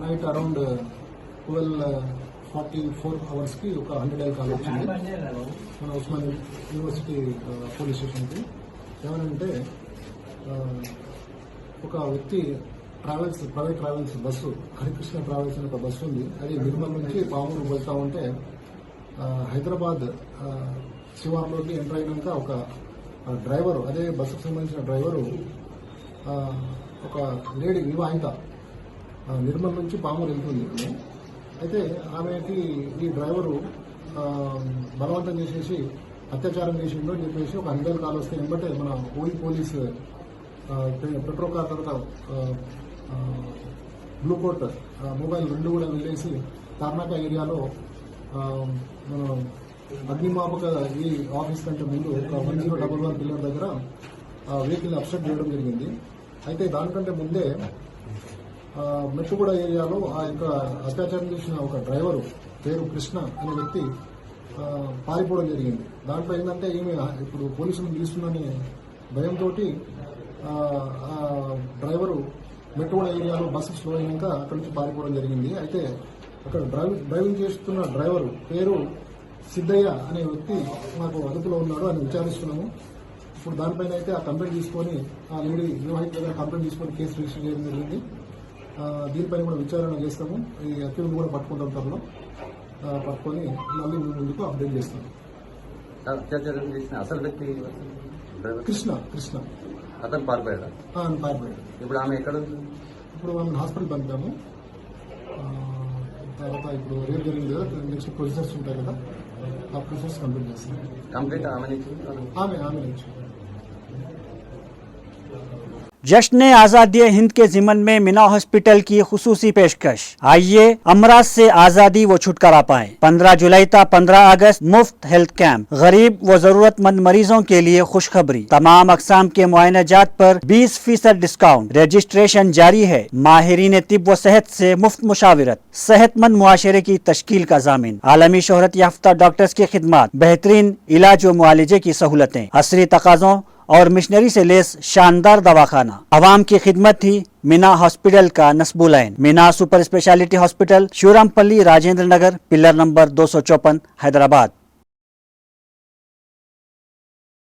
Night around 12:44 అవర్స్కి ఒక 100 call వచ్చింది మన ఉస్మాన్ యూనివర్సిటీ పోలీస్ స్టేషన్కి. ఏమనంటే ఒక వ్యక్తి private travels bus, Harikrishna travels అనే ఒక బస్సు ఉంది. అది నిర్మల్ నుంచి పామూరు వెళ్తా ఉంటే హైదరాబాద్ శివార్లోకి ఎంటర్ అయినాక ఒక డ్రైవరు, అదే బస్సుకు సంబంధించిన డ్రైవరు ఒక లేడీ వివాహిత నిర్మల్ నుంచి పామూరు వెళ్తుంది. అయితే ఆమెకి ఈ డ్రైవరు బలవంతం చేసేసి అత్యాచారం చేసిండు అని చెప్పేసి ఒక 100 కాల్ వస్తే వెంబటే మన పోలీస్ పెట్రో కార్ తర్వాత బ్లూ కోట్ మొబైల్ 2 కూడా వెళ్ళేసి తార్నాక ఏరియాలో మన అగ్నిమాపక ఈ ఆఫీస్ కంటే ముందు ఒక 1011 పిల్లర్ దగ్గర వెహికల్ అబ్స్ట్రక్ట్ చేయడం జరిగింది. అయితే దానికంటే ముందే మెట్టుగూడ ఏరియాలో ఆ యొక్క అత్యాచారం చేసిన ఒక డ్రైవరు పేరు కృష్ణ అనే వ్యక్తి పారిపోవడం జరిగింది. దాంట్లో ఏంటంటే ఈమె ఇప్పుడు పోలీసులు పిలుస్తుందనే భయంతో డ్రైవరు మెట్టుగూడ ఏరియాలో బస్సు స్లో అయినాక అక్కడి నుంచి పారిపోవడం జరిగింది. అయితే అక్కడ డ్రైవింగ్ చేస్తున్న డ్రైవరు పేరు సిద్ధయ్య అనే వ్యక్తి మాకు అదుపులో ఉన్నాడు అని విచారిస్తున్నాము. ఇప్పుడు దానిపైన అయితే ఆ కంప్లైంట్ తీసుకొని ఆ లేడీ వివాహిత దగ్గర కంప్లైంట్ తీసుకొని కేసు రిజిస్టర్ చేయడం జరిగింది. దీనిపైన కూడా విచారణ చేస్తాము. ఈ అక్యూజ్ కూడా పట్టుకుంటాం, త్వరలో పట్టుకొని మళ్ళీ ముందుకు అప్డేట్ చేస్తాం. అత్యాచారం చేసిన అసలు వ్యక్తి కృష్ణ అతను పారిపోయాడు. ఇప్పుడు ఆమె ఎక్కడ ఉంది? ఇప్పుడు ఆమె హాస్పిటల్ పంపాము. తర్వాత ఇప్పుడు రేపు జరిగింది కదా, నెక్స్ట్ ప్రొసీజర్స్ ఉంటాయి కదా, ఆ ప్రొసెస్ కంప్లీట్ చేస్తాం. కంప్లీట్ ఆమె నుంచి जश्न आजादी हिंद के जिमन में मीना हॉस्पिटल की खुसूसी पेशकश। आइए अमराज से आजादी व छुटकारा पाएं। 15 जुलाई था 15 अगस्त मुफ्त हेल्थ कैंप। गरीब व जरूरतमंद मरीजों के लिए खुशखबरी। तमाम अकसाम के मुआयनाजात पर 20% डिस्काउंट। रजिस्ट्रेशन जारी है। माहिरीन तिब व सेहत से मुफ्त मुशावरत। सेहतमंद मुआशरे की तश्कील का जामिन। आलमी शोहरत याफ्ता डॉक्टर्स की खिदमत। बेहतरीन इलाज व मुआलजे की सहूलतें। असरी तकाज़ों और मिशनरी से लेस शानदार दवाखाना। अवाम की खिदमत थी मीना हॉस्पिटल का नस्बुलैन। Meena super speciality hospital, Shivarampalli, Rajendra Nagar, pillar number 254, Hyderabad.